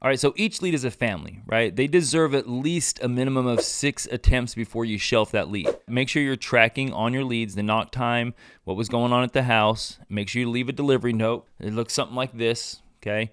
All right, so each lead is a family, right? They deserve at least a minimum of 6 attempts before you shelf that lead. Make sure you're tracking on your leads the knock time, what was going on at the house. Make sure you leave a delivery note. It looks something like this, okay?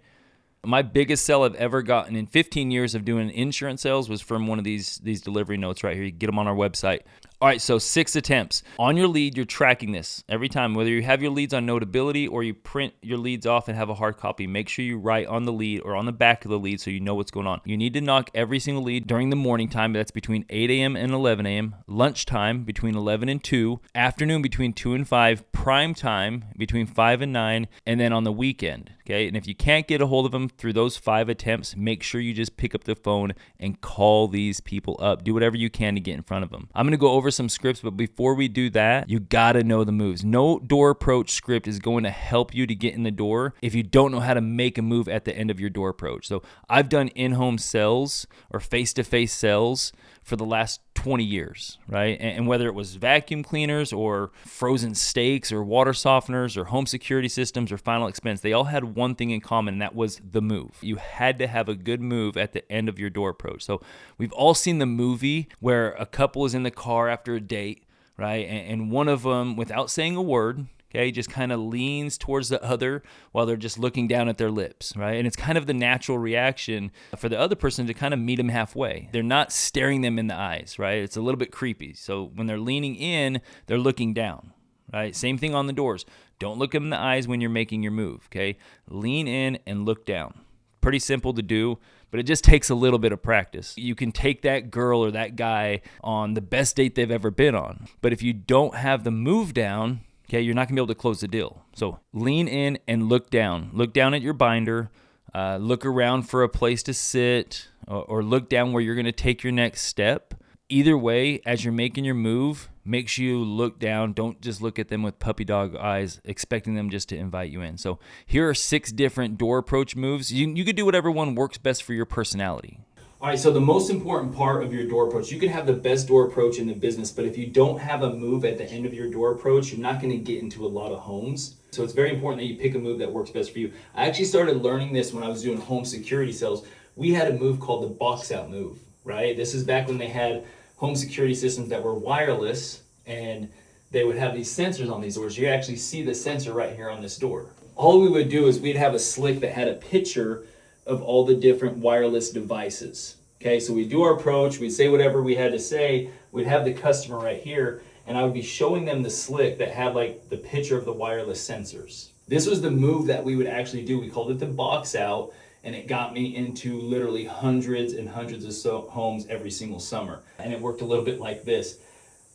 My biggest sell I've ever gotten in 15 years of doing insurance sales was from one of these delivery notes right here. You can get them on our website. All right, so 6 attempts. On your lead, you're tracking this every time. Whether you have your leads on Notability or you print your leads off and have a hard copy, make sure you write on the lead or on the back of the lead so you know what's going on. You need to knock every single lead during the morning time. That's between 8 a.m. and 11 a.m. Lunchtime between 11 and 2. Afternoon between 2 and 5. Prime time between 5 and 9. And then on the weekend, okay? And if you can't get a hold of them through those 5 attempts, make sure you just pick up the phone and call these people up. Do whatever you can to get in front of them. I'm going to go over some scripts, but before we do that, you got to know the moves. No door approach script is going to help you to get in the door if you don't know how to make a move at the end of your door approach. So I've done in-home sales or face-to-face sales for the last 20 years, right? And whether it was vacuum cleaners or frozen steaks or water softeners or home security systems or final expense, they all had one thing in common, and that was the move. You had to have a good move at the end of your door approach. So we've all seen the movie where a couple is in the car after a date, right? And one of them, without saying a word, okay, just kind of leans towards the other while they're just looking down at their lips, right? And it's kind of the natural reaction for the other person to kind of meet them halfway. They're not staring them in the eyes, right? It's a little bit creepy. So when they're leaning in, they're looking down, right? Same thing on the doors. Don't look them in the eyes when you're making your move, okay? Lean in and look down. Pretty simple to do, but it just takes a little bit of practice. You can take that girl or that guy on the best date they've ever been on, but if you don't have the move down, okay, you're not going to be able to close the deal. So lean in and look down. Look down at your binder. Look around for a place to sit or look down where you're going to take your next step. Either way, as you're making your move, make sure you look down. Don't just look at them with puppy dog eyes, expecting them just to invite you in. So here are 6 different door approach moves. You could do whatever one works best for your personality. All right, so the most important part of your door approach, you can have the best door approach in the business, but if you don't have a move at the end of your door approach, you're not going to get into a lot of homes. So it's very important that you pick a move that works best for you. I actually started learning this when I was doing home security sales. We had a move called the box out move, right? This is back when they had home security systems that were wireless, and they would have these sensors on these doors. You actually see the sensor right here on this door. All we would do is we'd have a slick that had a picture of all the different wireless devices. Okay, so we do our approach, we'd say whatever we had to say, we'd have the customer right here, and I would be showing them the slick that had like the picture of the wireless sensors. This was the move that we would actually do. We called it the box out, and it got me into literally hundreds and hundreds of homes every single summer. And it worked a little bit like this.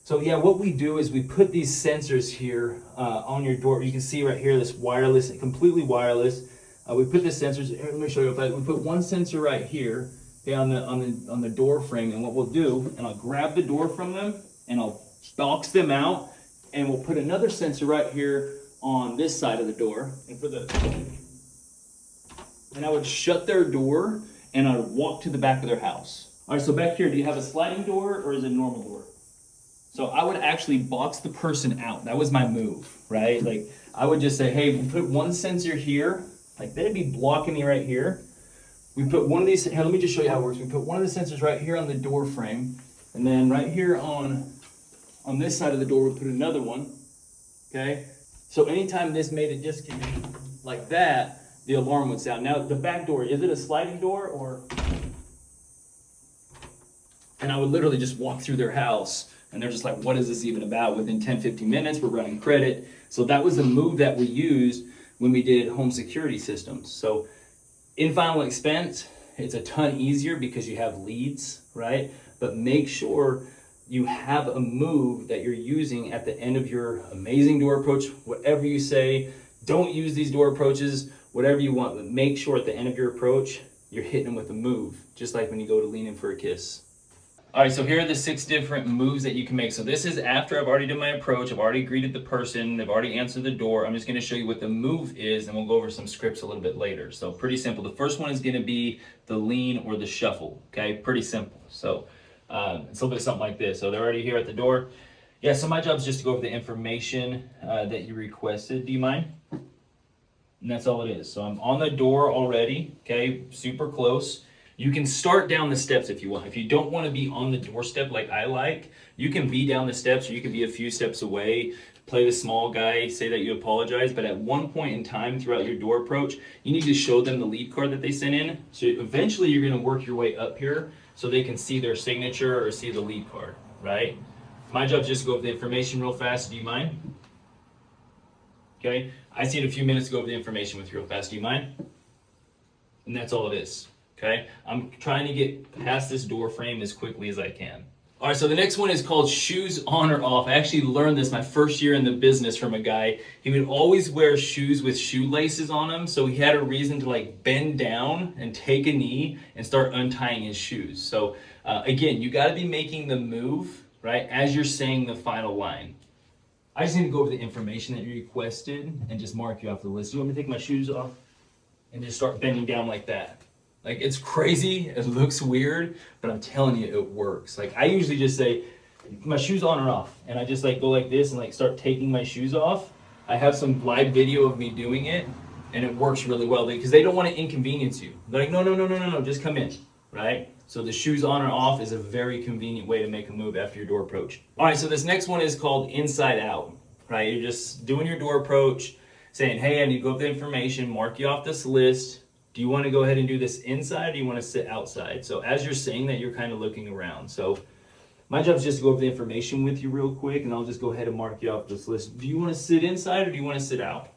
So yeah, what we do is we put these sensors here on your door. You can see right here, this wireless, completely wireless. We put the sensors. Here, let me show you. We put one sensor right here, okay, on the door frame, and what we'll do, and I'll grab the door from them, and I'll box them out, and we'll put another sensor right here on this side of the door, and I would shut their door, and I would walk to the back of their house. All right, so back here, do you have a sliding door or is it a normal door? So I would actually box the person out. That was my move, right? Like I would just say, hey, we put one sensor here. Like they'd be blocking me right here. We put one of these, here, let me just show you how it works. We put one of the sensors right here on the door frame, and then right here on this side of the door, we put another one, okay? So anytime this made a disconnect like that, the alarm would sound. Now the back door, is it a sliding door or? And I would literally just walk through their house, and they're just like, what is this even about? Within 10, 15 minutes, we're running credit. So that was the move that we used when we did home security systems. So in final expense, it's a ton easier because you have leads, right? But make sure you have a move that you're using at the end of your amazing door approach. Whatever you say, don't use these door approaches, whatever you want, but make sure at the end of your approach, you're hitting them with a move, just like when you go to lean in for a kiss. All right, so here are the 6 different moves that you can make. So this is after I've already done my approach, I've already greeted the person, they've already answered the door. I'm just gonna show you what the move is, and we'll go over some scripts a little bit later. So pretty simple. The first one is gonna be the lean or the shuffle, okay? Pretty simple. So it's a little bit something like this. So they're already here at the door. Yeah, so my job is just to go over the information that you requested. Do you mind? And that's all it is. So I'm on the door already, okay, super close. You can start down the steps if you want. If you don't want to be on the doorstep like I like, you can be down the steps or you can be a few steps away, play the small guy, say that you apologize. But at one point in time throughout your door approach, you need to show them the lead card that they sent in. So eventually you're going to work your way up here so they can see their signature or see the lead card, right? My job is just to go over the information real fast. Do you mind? Okay, I just need a few minutes to go over the information with you real fast. Do you mind? And that's all it is. Okay, I'm trying to get past this door frame as quickly as I can. All right, so the next one is called shoes on or off. I actually learned this my first year in the business from a guy. He would always wear shoes with shoelaces on them, so he had a reason to like bend down and take a knee and start untying his shoes. So again, you got to be making the move, right, as you're saying the final line. I just need to go over the information that you requested and just mark you off the list. You want me to take my shoes off and just start bending down like that? Like, it's crazy, it looks weird, but I'm telling you, it works. Like, I usually just say, my shoes on or off, and I just like go like this and like start taking my shoes off. I have some live video of me doing it, and it works really well because they don't want to inconvenience you. They're like, no, just come in, right? So the shoes on or off is a very convenient way to make a move after your door approach. All right, so this next one is called inside out, right? You're just doing your door approach, saying, hey, I need to go over the information, mark you off this list. Do you want to go ahead and do this inside or do you want to sit outside? So as you're saying that, you're kind of looking around. So my job is just to go over the information with you real quick, and I'll just go ahead and mark you off this list. Do you want to sit inside or do you want to sit out?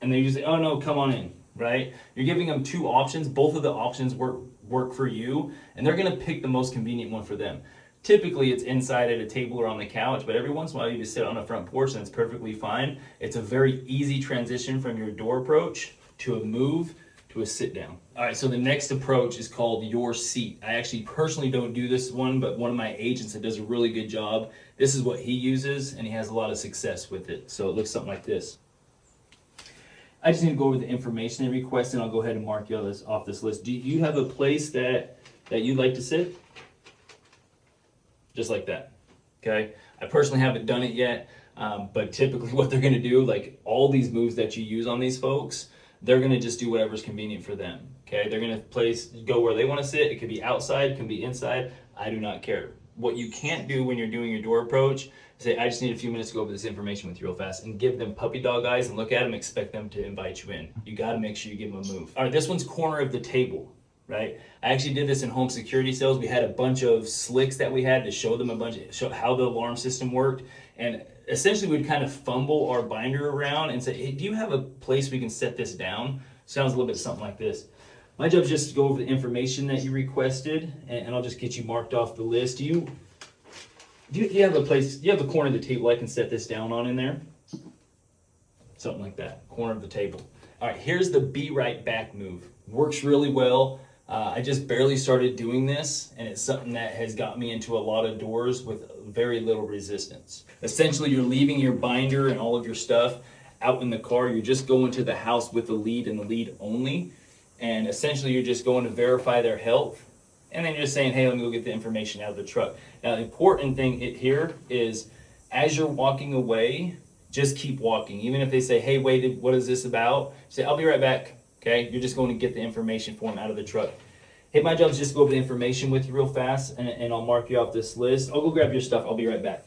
And then you just say, oh no, come on in, right? You're giving them two options. Both of the options work for you, and they're going to pick the most convenient one for them. Typically, it's inside at a table or on the couch, but every once in a while you just sit on a front porch, and it's perfectly fine. It's a very easy transition from your door approach to a move to a sit down. All right, so the next approach is called your seat. I actually personally don't do this one, but one of my agents that does a really good job, this is what he uses, and he has a lot of success with it. So it looks something like this. I just need to go over the information they request, and I'll go ahead and mark you off this list. Do you have a place that you'd like to sit? Just like that, okay? I personally haven't done it yet, but typically what they're gonna do, like all these moves that you use on these folks, they're gonna just do whatever's convenient for them, okay? They're gonna go where they wanna sit. It could be outside, it can be inside. I do not care. What you can't do when you're doing your door approach is say, I just need a few minutes to go over this information with you real fast, and give them puppy dog eyes and look at them, expect them to invite you in. You gotta make sure you give them a move. All right, this one's corner of the table, right? I actually did this in home security sales. We had a bunch of slicks that we had to show them show how the alarm system worked. And essentially we'd kind of fumble our binder around and say, hey, do you have a place we can set this down? Sounds a little bit something like this. My job is just to go over the information that you requested, and I'll just get you marked off the list. Do you have a place, do you have a corner of the table I can set this down on in there? Something like that, corner of the table. All right, here's the be right back move. Works really well. I just barely started doing this, and it's something that has got me into a lot of doors with very little resistance. Essentially, you're leaving your binder and all of your stuff out in the car. You're just going to the house with the lead and the lead only. And essentially, you're just going to verify their health. And then you're just saying, hey, let me go get the information out of the truck. Now, the important thing here is as you're walking away, just keep walking. Even if they say, hey, wait, what is this about? Say, I'll be right back. Okay, you're just going to get the information for them out of the truck. Hey, my job is just to go over the information with you real fast, and I'll mark you off this list. I'll go grab your stuff. I'll be right back.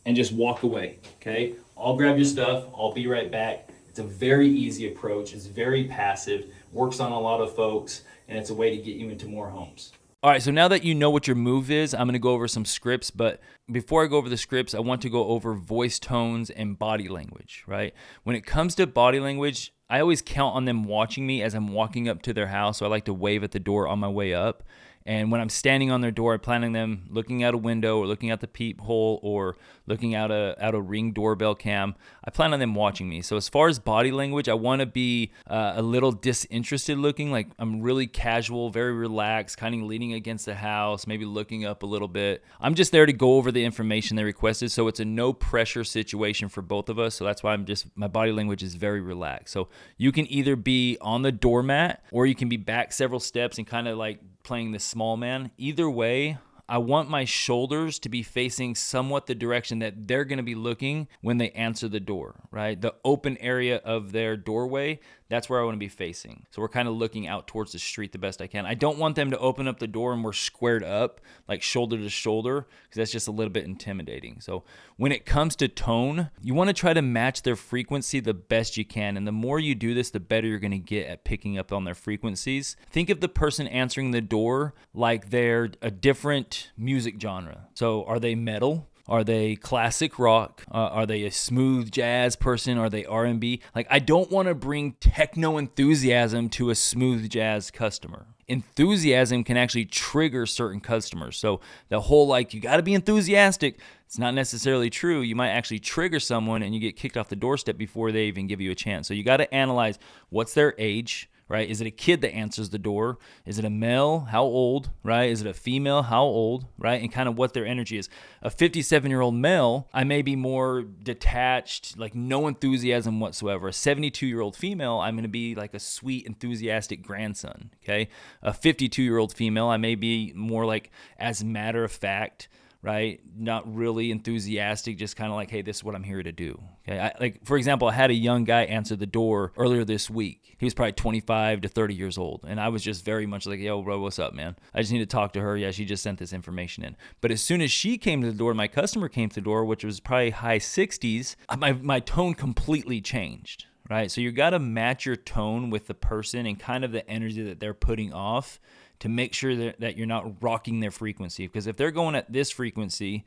And just walk away, okay? I'll grab your stuff. I'll be right back. It's a very easy approach. It's very passive, works on a lot of folks, and it's a way to get you into more homes. All right, so now that you know what your move is, I'm going to go over some scripts, but before I go over the scripts, I want to go over voice tones and body language, right? When it comes to body language, I always count on them watching me as I'm walking up to their house, so I like to wave at the door on my way up. And when I'm standing on their door, I plan on them looking out a window or looking out the peephole or looking out a Ring doorbell cam. I plan on them watching me. So as far as body language, I want to be a little disinterested looking, like I'm really casual, very relaxed, kind of leaning against the house, maybe looking up a little bit. I'm just there to go over the information they requested, so it's a no pressure situation for both of us. So that's why my body language is very relaxed. So you can either be on the doormat or you can be back several steps and kind of like playing the small man. Either way, I want my shoulders to be facing somewhat the direction that they're going to be looking when they answer the door, right? The open area of their doorway, that's where I want to be facing. So we're kind of looking out towards the street the best I can. I don't want them to open up the door and we're squared up, like shoulder to shoulder, because that's just a little bit intimidating. So when it comes to tone, you want to try to match their frequency the best you can. And the more you do this, the better you're going to get at picking up on their frequencies. Think of the person answering the door like they're a different music genre. So are they metal? Are they classic rock? Are they a smooth jazz person? Are they R&B? Like, I don't want to bring techno enthusiasm to a smooth jazz customer. Enthusiasm can actually trigger certain customers. So the whole, like, you got to be enthusiastic, it's not necessarily true. You might actually trigger someone and you get kicked off the doorstep before they even give you a chance. So you got to analyze what's their age, right? Is it a kid that answers the door? Is it a male? How old, right? Is it a female? How old, right? And kind of what their energy is. A 57-year-old male, I may be more detached, like no enthusiasm whatsoever. A 72-year-old female, I'm going to be like a sweet, enthusiastic grandson, okay? A 52-year-old female, I may be more like as matter of fact, right? Not really enthusiastic, just kind of like, hey, this is what I'm here to do. Okay. Like, for example, I had a young guy answer the door earlier this week. He was probably 25 to 30 years old. And I was just very much like, yo, bro, what's up, man? I just need to talk to her. Yeah, she just sent this information in. But as soon as she came to the door, my customer came to the door, which was probably high 60s, my tone completely changed. Right? So you got to match your tone with the person and kind of the energy that they're putting off to make sure that you're not rocking their frequency. Because if they're going at this frequency,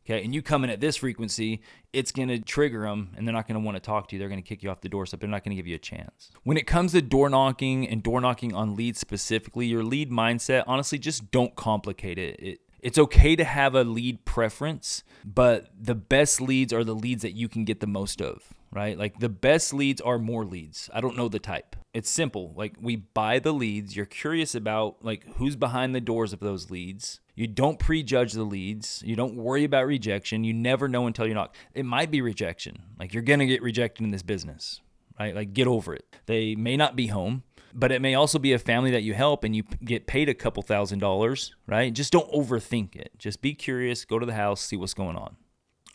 okay, and you come in at this frequency, it's going to trigger them and they're not going to want to talk to you. They're going to kick you off the doorstep. They're not going to give you a chance. When it comes to door knocking and door knocking on leads specifically, your lead mindset, honestly, just don't complicate it. It's okay to have a lead preference, but the best leads are the leads that you can get the most of, right? Like the best leads are more leads. I don't know the type. It's simple. Like we buy the leads. You're curious about like who's behind the doors of those leads. You don't prejudge the leads. You don't worry about rejection. You never know until you knock. It might be rejection. Like you're going to get rejected in this business, right? Like get over it. They may not be home. But it may also be a family that you help and you get paid a couple $1,000s, right? Just don't overthink it. Just be curious, go to the house, see what's going on.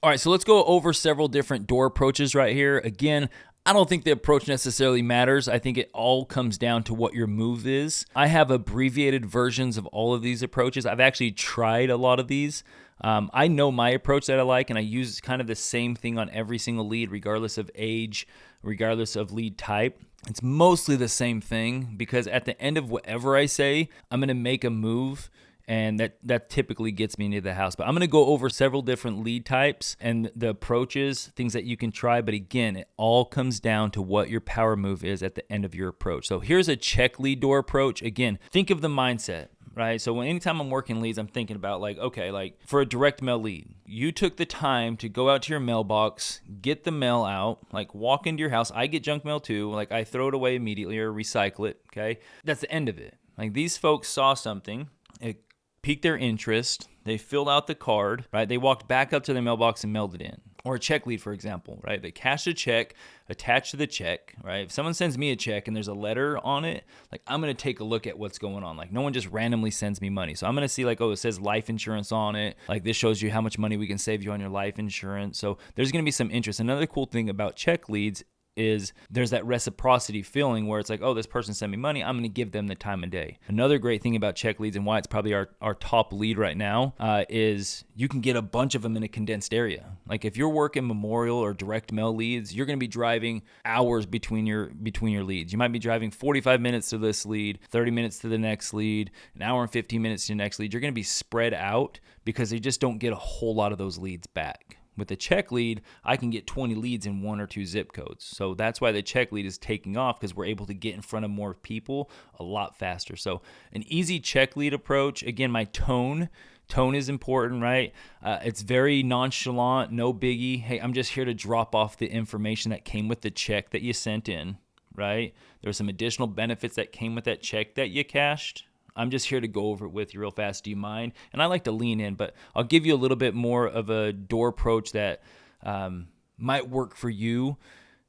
All right, so let's go over several different door approaches right here. Again, I don't think the approach necessarily matters. I think it all comes down to what your move is. I have abbreviated versions of all of these approaches. I've actually tried a lot of these. I know my approach that I like, and I use kind of the same thing on every single lead, regardless of age, regardless of lead type. It's mostly the same thing because at the end of whatever I say, I'm going to make a move, and that typically gets me into the house. But I'm going to go over several different lead types and the approaches, things that you can try. But again, it all comes down to what your power move is at the end of your approach. So here's a check lead door approach. Again, think of the mindset. Right? So anytime I'm working leads, I'm thinking about like, okay, like for a direct mail lead, you took the time to go out to your mailbox, get the mail out, like walk into your house. I get junk mail too. Like I throw it away immediately or recycle it. Okay. That's the end of it. Like these folks saw something, it piqued their interest. They filled out the card, right? They walked back up to their mailbox and mailed it in. Or a check lead, for example, right? They cashed a check, attached to the check, right? If someone sends me a check and there's a letter on it, like I'm going to take a look at what's going on. Like no one just randomly sends me money. So I'm going to see like, oh, it says life insurance on it. Like this shows you how much money we can save you on your life insurance. So there's going to be some interest. Another cool thing about check leads is there's that reciprocity feeling where it's like, oh, this person sent me money, I'm going to give them the time of day. Another great thing about check leads and why it's probably our top lead right now is you can get a bunch of them in a condensed area. Like if you're working memorial or direct mail leads, you're going to be driving hours between your leads. You might be driving 45 minutes to this lead, 30 minutes to the next lead, an hour and 15 minutes to the next lead. You're going to be spread out because they just don't get a whole lot of those leads back. With the check lead, I can get 20 leads in 1 or 2 zip codes. So that's why the check lead is taking off because we're able to get in front of more people a lot faster. So an easy check lead approach, again, my tone is important, right? It's very nonchalant, no biggie. Hey, I'm just here to drop off the information that came with the check that you sent in, right? There were some additional benefits that came with that check that you cashed. I'm just here to go over it with you real fast. Do you mind? And I like to lean in, but I'll give you a little bit more of a door approach that might work for you,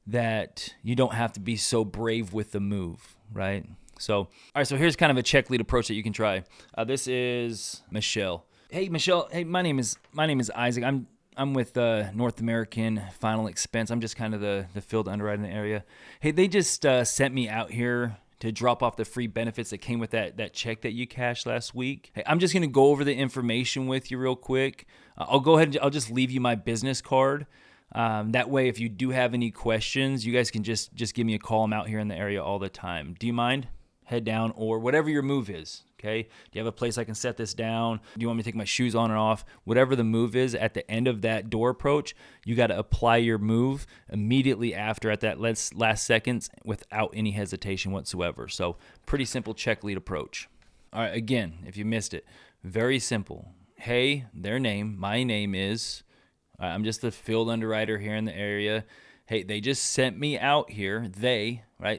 that you don't have to be so brave with the move, right? So, all right, so here's kind of a check lead approach that you can try. This is Michelle. Hey, Michelle. Hey, my name is Isaac. I'm with North American Final Expense. I'm just kind of the field underwriter in the area. Hey, they just sent me out here to drop off the free benefits that came with that check that you cashed last week. Hey, I'm just gonna go over the information with you real quick. I'll go ahead and I'll just leave you my business card. That way, if you do have any questions, you guys can just give me a call. I'm out here in the area all the time. Do you mind? Head down or whatever your move is. Okay. Do you have a place I can set this down? Do you want me to take my shoes on and off? Whatever the move is at the end of that door approach, you got to apply your move immediately after at that last seconds without any hesitation whatsoever. So pretty simple check lead approach. All right. Again, if you missed it, very simple. Hey, their name, my name is, I'm just the field underwriter here in the area. Hey, they just sent me out here.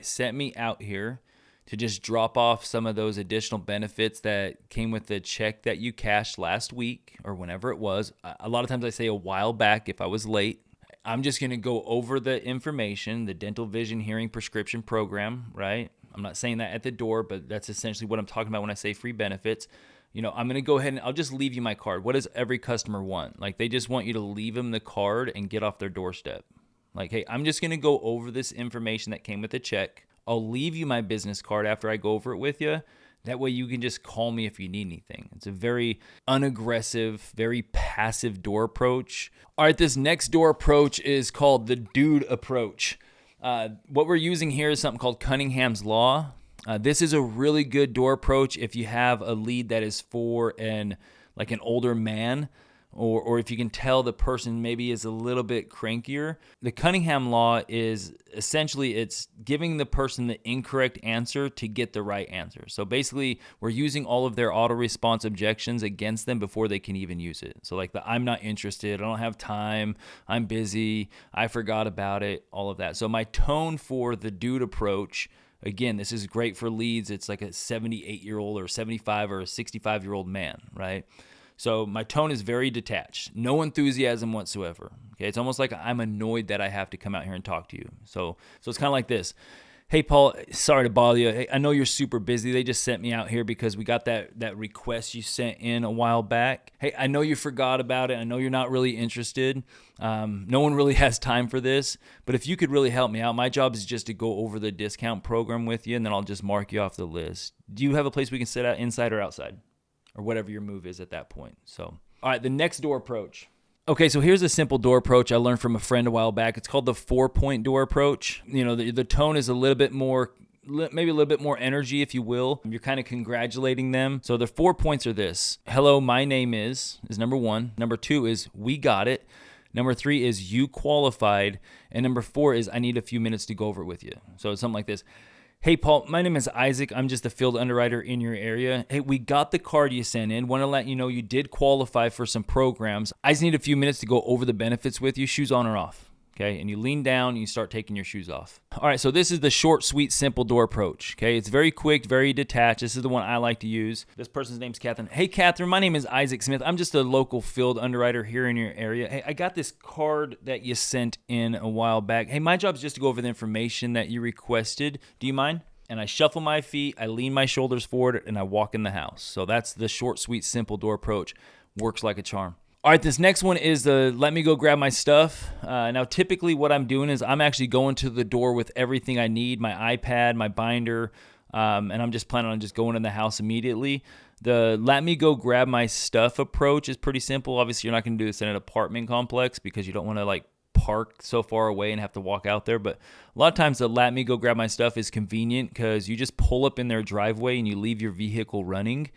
Sent me out here to just drop off some of those additional benefits that came with the check that you cashed last week or whenever it was. A lot of times I say a while back if I was late. I'm just going to go over the information, the dental vision hearing prescription program, right? I'm not saying that at the door, but that's essentially what I'm talking about when I say free benefits. I'm going to go ahead and I'll just leave you my card. What does every customer want? Like, they just want you to leave them the card and get off their doorstep. Like, hey, I'm just going to go over this information that came with the check. I'll leave you my business card after I go over it with you. That way you can just call me if you need anything. It's a very unaggressive, very passive door approach. All right, this next door approach is called the dude approach. What we're using here is something called Cunningham's Law. This is a really good door approach if you have a lead that is for an older man, or if you can tell the person maybe is a little bit crankier. The Cunningham Law is essentially it's giving the person the incorrect answer to get the right answer. So basically, we're using all of their auto response objections against them before they can even use it. So like I'm not interested, I don't have time, I'm busy, I forgot about it, all of that. So my tone for the dude approach, again, this is great for leads. It's like a 78-year-old or 75 or a 65-year-old man, right? So my tone is very detached, no enthusiasm whatsoever. Okay, it's almost like I'm annoyed that I have to come out here and talk to you. So it's kind of like this. Hey, Paul, sorry to bother you. Hey, I know you're super busy. They just sent me out here because we got that request you sent in a while back. Hey, I know you forgot about it. I know you're not really interested. No one really has time for this. But if you could really help me out, my job is just to go over the discount program with you, and then I'll just mark you off the list. Do you have a place we can sit out, inside or outside? Or whatever your move is at that point. So, all right, the next door approach. Okay, so here's a simple door approach I learned from a friend a while back. It's called the 4-point door approach. The tone is a little bit more, maybe a little bit more energy, if you will. You're kind of congratulating them. So the 4 points are this. Hello, my name is number 1. Number 2 is we got it. Number 3 is you qualified. And number 4 is I need a few minutes to go over it with you. So it's something like this. Hey, Paul, my name is Isaac. I'm just the field underwriter in your area. Hey, we got the card you sent in. Want to let you know you did qualify for some programs. I just need a few minutes to go over the benefits with you. Shoes on or off? Okay, and you lean down and you start taking your shoes off. All right, so this is the short, sweet, simple door approach. Okay, it's very quick, very detached. This is the one I like to use. This person's name's Catherine. Hey, Catherine, my name is Isaac Smith. I'm just a local field underwriter here in your area. Hey, I got this card that you sent in a while back. Hey, my job is just to go over the information that you requested. Do you mind? And I shuffle my feet, I lean my shoulders forward, and I walk in the house. So that's the short, sweet, simple door approach. Works like a charm. All right, this next one is the let me go grab my stuff. Now, typically what I'm doing is I'm actually going to the door with everything I need, my iPad, my binder, and I'm just planning on just going in the house immediately. The let me go grab my stuff approach is pretty simple. Obviously, you're not going to do this in an apartment complex because you don't want to park so far away and have to walk out there. But a lot of times the let me go grab my stuff is convenient because you just pull up in their driveway and you leave your vehicle running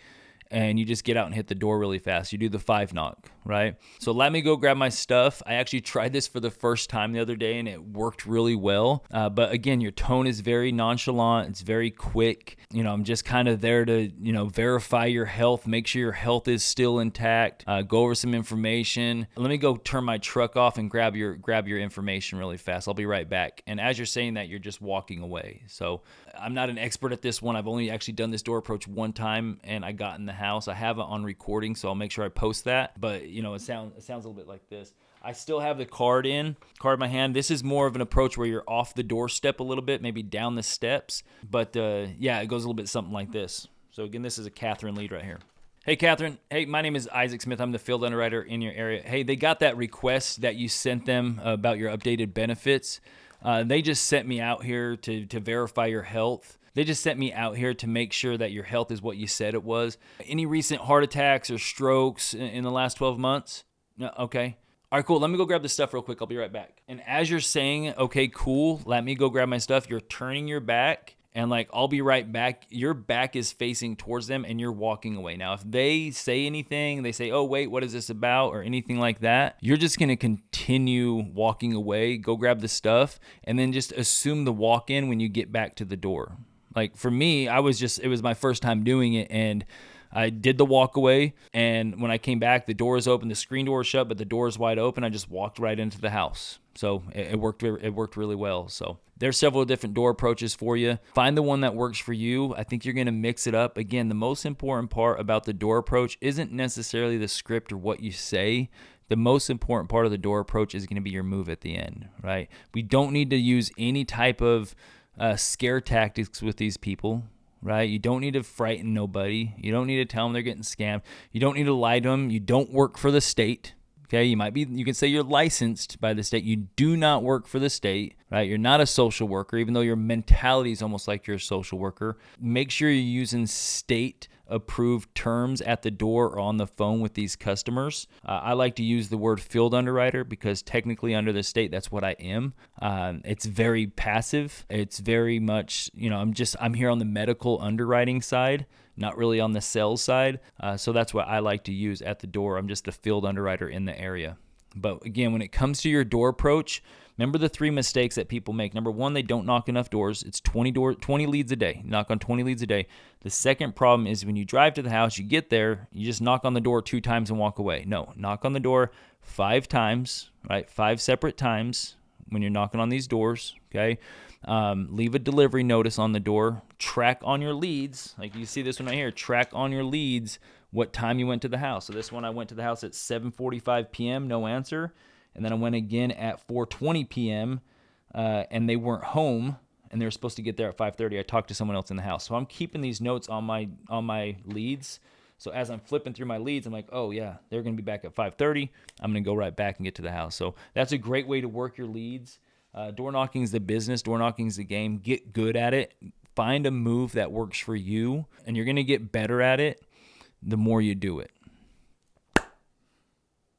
and you just get out and hit the door really fast. You do the 5 knock, right? So let me go grab my stuff. I actually tried this for the first time the other day and it worked really well. But again, your tone is very nonchalant. It's very quick. I'm just kind of there to, verify your health, make sure your health is still intact, go over some information. Let me go turn my truck off and grab your information really fast. I'll be right back. And as you're saying that, you're just walking away. So I'm not an expert at this one. I've only actually done this door approach one time and I got in the house. I have it on recording, so I'll make sure I post that. But it sounds a little bit like this. I still have the card in my hand. This is more of an approach where you're off the doorstep a little bit, maybe down the steps. But it goes a little bit something like this. So again, this is a Catherine lead right here. Hey, Catherine. Hey, my name is Isaac Smith. I'm the field underwriter in your area. Hey, they got that request that you sent them about your updated benefits. They just sent me out here to verify your health. They just sent me out here to make sure that your health is what you said it was. Any recent heart attacks or strokes in the last 12 months? No, okay. All right, cool. Let me go grab this stuff real quick. I'll be right back. And as you're saying, okay, cool, let me go grab my stuff, you're turning your back and like, I'll be right back. Your back is facing towards them and you're walking away. Now, if they say anything, they say, oh, wait, what is this about? Or anything like that, you're just going to continue walking away, go grab the stuff, and then just assume the walk in when you get back to the door. Like for me, it was my first time doing it, and I did the walk away, and when I came back, the door is open, the screen door is shut, but the door is wide open. I just walked right into the house. So it worked really well. So there's several different door approaches for you. Find the one that works for you. I think you're going to mix it up. Again, the most important part about the door approach isn't necessarily the script or what you say. The most important part of the door approach is going to be your move at the end, right? We don't need to use any type of scare tactics with these people, right? You don't need to frighten nobody. You don't need to tell them they're getting scammed. You don't need to lie to them. You don't work for the state. Okay, you can say you're licensed by the state. You do not work for the state, right? You're not a social worker, even though your mentality is almost like you're a social worker. Make sure you're using state-approved terms at the door or on the phone with these customers. I like to use the word field underwriter because technically under the state, that's what I am. It's very passive. It's very much, I'm here on the medical underwriting side, not really on the sales side. So that's what I like to use at the door. I'm just the field underwriter in the area. But again, when it comes to your door approach, remember the 3 mistakes that people make. Number 1, they don't knock enough doors. It's 20 leads a day. Knock on 20 leads a day. The second problem is when you drive to the house, you get there, you just knock on the door 2 times and walk away. No, knock on the door 5 times, right? 5 separate times when you're knocking on these doors, okay? Leave a delivery notice on the door. Track on your leads. Like you see this one right here. Track on your leads what time you went to the house. So this one, I went to the house at 7:45 p.m., no answer. And then I went again at 4:20 p.m., and they weren't home, and they were supposed to get there at 5:30. I talked to someone else in the house. So I'm keeping these notes on my leads. So as I'm flipping through my leads, I'm like, oh yeah, they're going to be back at 5:30. I'm going to go right back and get to the house. So that's a great way to work your leads. Door knocking is the business. Door knocking is the game. Get good at it. Find a move that works for you, and you're going to get better at it the more you do it.